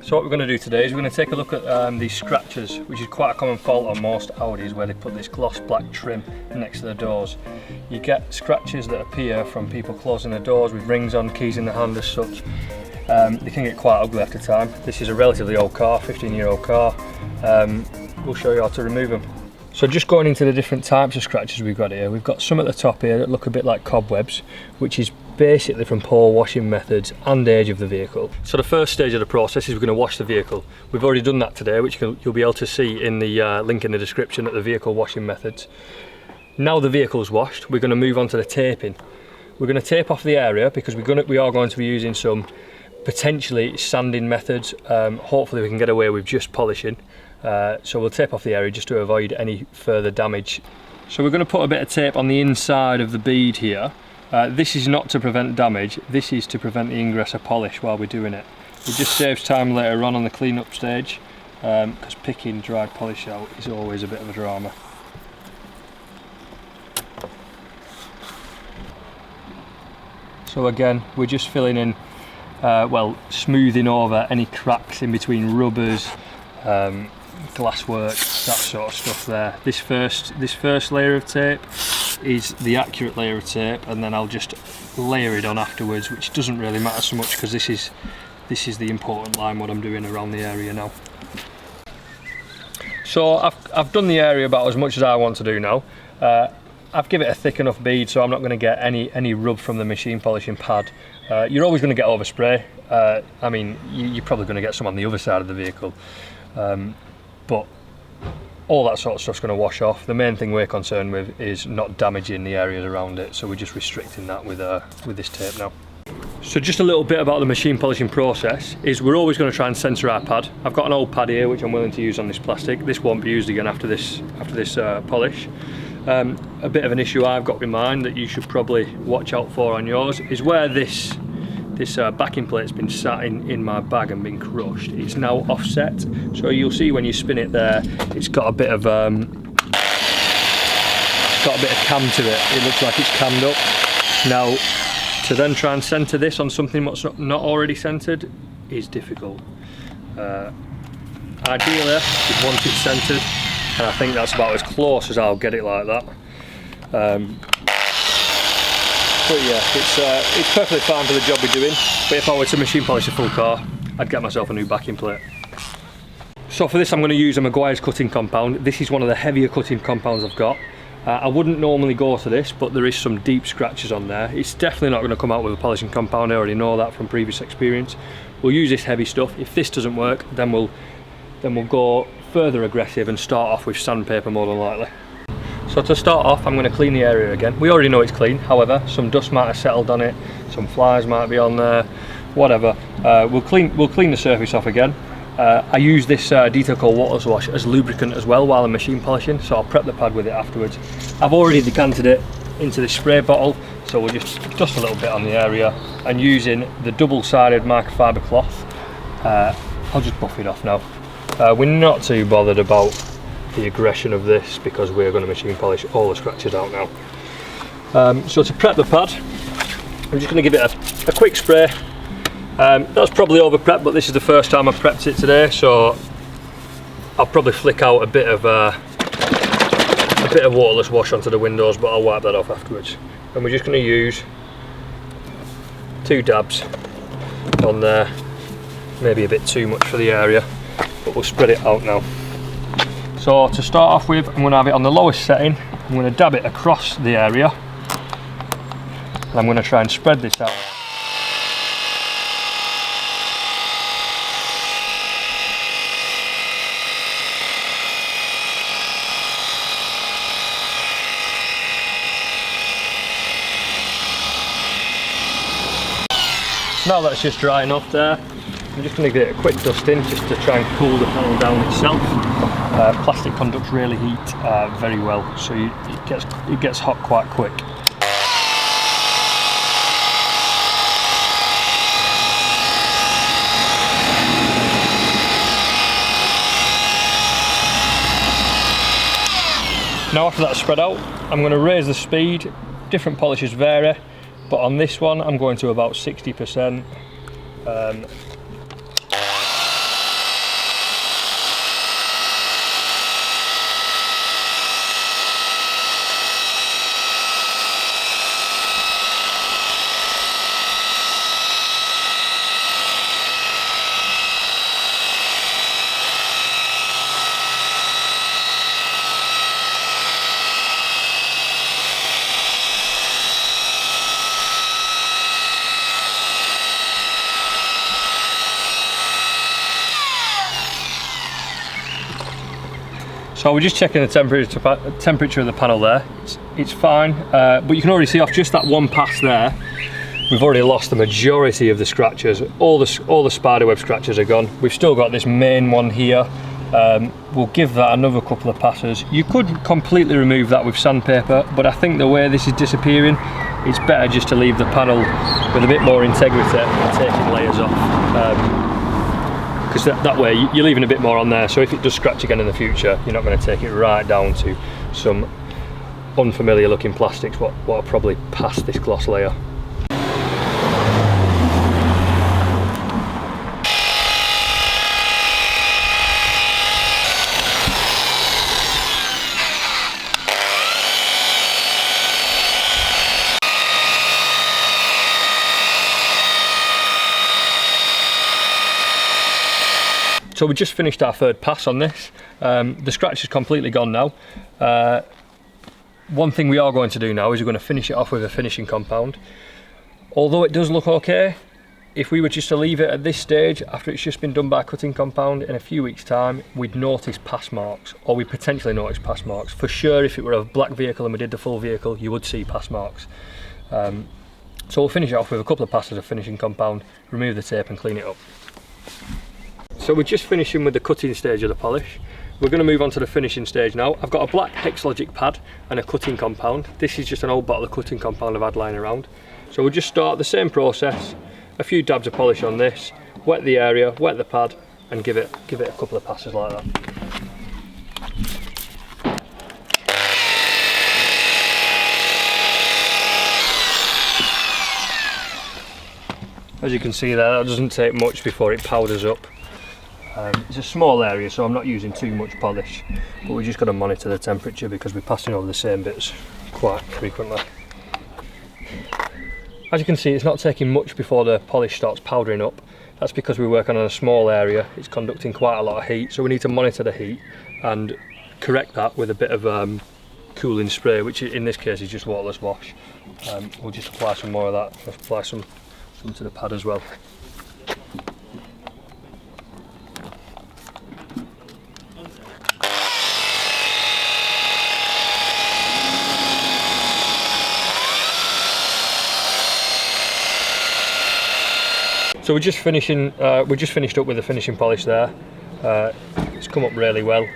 So what we're going to do today is we're going to take a look at these scratches, which is quite a common fault on most Audis, where they put this gloss black trim next to the doors. You get scratches that appear from people closing the doors with rings on, keys in the hand as such. They can get quite ugly after time. This is a relatively old car, 15-year-old car. We'll show you how to remove them. So just going into the different types of scratches we've got here, we've got some at the top here that look a bit like cobwebs, which is basically from poor washing methods and age of the vehicle. So the first stage of the process is we're going to wash the vehicle. We've already done that today, which you'll be able to see in the link in the description at the vehicle washing methods. Now the vehicle's washed, we're going to move on to the taping. We're going to tape off the area because we are going to be using some potentially sanding methods. Hopefully we can get away with just polishing. So we'll tape off the area just to avoid any further damage. So we're going to put a bit of tape on the inside of the bead here. This is not to prevent damage, this is to prevent the ingress of polish while we're doing it. It just saves time later on the clean-up stage, because picking dried polish out is always a bit of a drama. So again, we're just filling in, well, smoothing over any cracks in between rubbers, glasswork, that sort of stuff there. This first layer of tape is the accurate layer of tape, and then I'll just layer it on afterwards, which doesn't really matter so much because this is the important line, what I'm doing around the area now. So I've done the area about as much as I want to do now. I've given it a thick enough bead so I'm not going to get any rub from the machine polishing pad. You're always going to get overspray. I mean, you're probably going to get some on the other side of the vehicle, but all that sort of stuff's going to wash off. The main thing we're concerned with is not damaging the areas around it, so we're just restricting that with this tape now. So just a little bit about the machine polishing process is we're always going to try and centre our pad. I've got an old pad here which I'm willing to use on this plastic. This won't be used again after this polish. A bit of an issue I've got with mine that you should probably watch out for on yours is where this backing plate's been sat in my bag and been crushed. It's now offset, so you'll see when you spin it there, it's got a bit of cam to it. It looks like it's cammed up. Now, to then try and centre this on something that's not already centred is difficult. Ideally, you'd want it centred, and I think that's about as close as I'll get it like that. But yeah, it's perfectly fine for the job we're doing, but if I were to machine polish a full car, I'd get myself a new backing plate. So for this I'm going to use a Maguire's cutting compound. This is one of the heavier cutting compounds I've got. I wouldn't normally go to this, but there is some deep scratches on there. It's definitely not going to come out with a polishing compound, I already know that from previous experience. We'll use this heavy stuff. If this doesn't work, then we'll go further aggressive and start off with sandpaper more than likely. So to start off, I'm going to clean the area again. We already know it's clean, however, some dust might have settled on it, some flies might be on there, whatever. We'll clean the surface off again. I use this detail called water wash as lubricant as well while I'm machine polishing, so I'll prep the pad with it afterwards. I've already decanted it into this spray bottle, so we'll just dust a little bit on the area, and using the double-sided microfiber cloth, I'll just buff it off now. We're not too bothered about the aggression of this because we're going to machine polish all the scratches out now. So to prep the pad, I'm just going to give it a quick spray. That's probably over prepped, but this is the first time I've prepped it today, so I'll probably flick out a bit of waterless wash onto the windows, but I'll wipe that off afterwards. And we're just going to use 2 dabs on there, maybe a bit too much for the area, but we'll spread it out now. So to start off with, I'm going to have it on the lowest setting. I'm going to dab it across the area, and I'm going to try and spread this out. Now that's just dry enough there, I'm just going to give it a quick dusting just to try and cool the panel down itself. Plastic conducts really heat very well, so it gets hot quite quick. Now after that's spread out, I'm going to raise the speed. Different polishes vary. but on this one I'm going to about 60%. So we're just checking the temperature of the panel there. It's fine, but you can already see off just that one pass there, we've already lost the majority of the scratches. All the spiderweb scratches are gone. We've still got this main one here. We'll give that another couple of passes. You could completely remove that with sandpaper, but I think the way this is disappearing, it's better just to leave the panel with a bit more integrity and taking layers off. Because that way you're leaving a bit more on there, so if it does scratch again in the future, you're not going to take it right down to some unfamiliar looking plastics what are probably past this gloss layer. So we just finished our third pass on this. The scratch is completely gone now. One thing we are going to do now is we're going to finish it off with a finishing compound. Although it does look okay, if we were just to leave it at this stage after it's just been done by cutting compound, in a few weeks time we'd notice pass marks, or we'd potentially notice pass marks. For sure, if it were a black vehicle and we did the full vehicle, you would see pass marks. So we'll finish it off with a couple of passes of finishing compound, remove the tape and clean it up. So we're just finishing with the cutting stage of the polish. We're going to move on to the finishing stage now. I've got a black Hexlogic pad and a cutting compound. This is just an old bottle of cutting compound I've had lying around. So we'll just start the same process, a few dabs of polish on this, wet the area, wet the pad and give it a couple of passes like that. As you can see there, that doesn't take much before it powders up. It's a small area, so I'm not using too much polish, but we just got to monitor the temperature because we're passing over the same bits quite frequently. As you can see, it's not taking much before the polish starts powdering up. That's because we're working on a small area. It's conducting quite a lot of heat, so we need to monitor the heat and correct that with a bit of cooling spray, which in this case is just waterless wash. We'll just apply some more of that. Let's apply some to the pad as well. So we're just finished up with the finishing polish there. It's come up really well.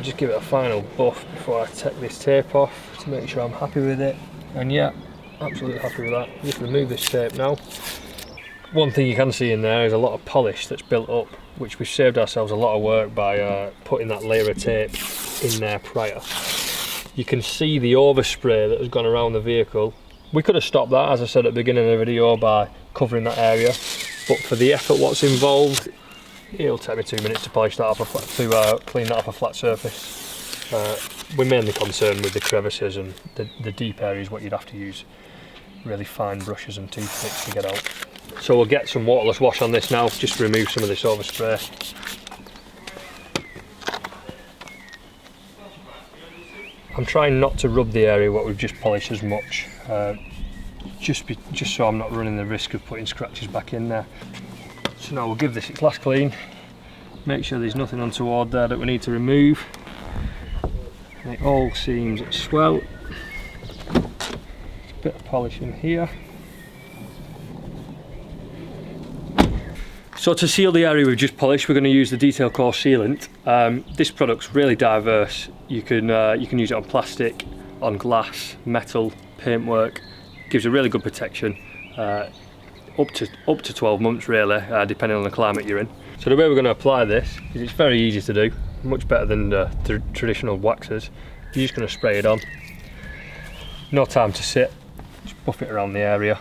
Just give it a final buff before I take this tape off to make sure I'm happy with it. And yeah, absolutely happy with that. Just remove this tape now. One thing you can see in there is a lot of polish that's built up, which we've saved ourselves a lot of work by putting that layer of tape in there prior. You can see the overspray that has gone around the vehicle. We could have stopped that, as I said at the beginning of the video, by covering that area, but for the effort what's involved, it'll take me 2 minutes to polish that off clean that off a flat surface. We're mainly concerned with the crevices and the deep areas, what you'd have to use really fine brushes and toothpicks to get out. So we'll get some waterless wash on this now, just to remove some of this overspray. I'm trying not to rub the area what we've just polished as much, just so I'm not running the risk of putting scratches back in there. So now we'll give this its last clean, make sure there's nothing untoward there that we need to remove. And it all seems swell. Just a bit of polish in here. So to seal the area we've just polished, we're going to use the Detail Core sealant. This product's really diverse. You can use it on plastic, on glass, metal, paintwork. Gives a really good protection, up to 12 months really, depending on the climate you're in. So the way we're going to apply this is it's very easy to do, much better than the traditional waxes. You're just going to spray it on. No time to sit. Just buff it around the area,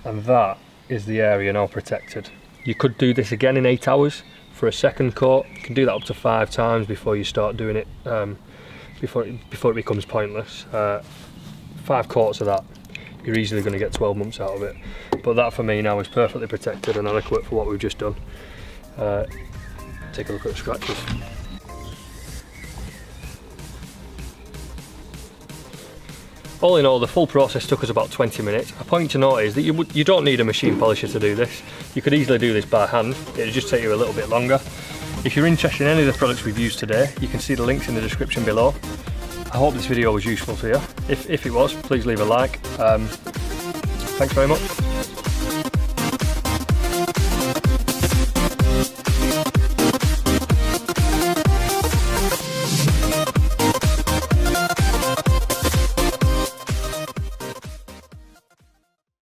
and that is the area now protected. You could do this again in 8 hours for a second coat. You can do that up to 5 times before you start doing it, before it becomes pointless. 5 coats of that, you're easily going to get 12 months out of it. But that for me now is perfectly protected and adequate for what we've just done. Take a look at the scratches. All in all, the full process took us about 20 minutes. A point to note is that you don't need a machine polisher to do this. You could easily do this by hand. It'll just take you a little bit longer. If you're interested in any of the products we've used today, you can see the links in the description below. I hope this video was useful to you. If it was, please leave a like. Thanks very much.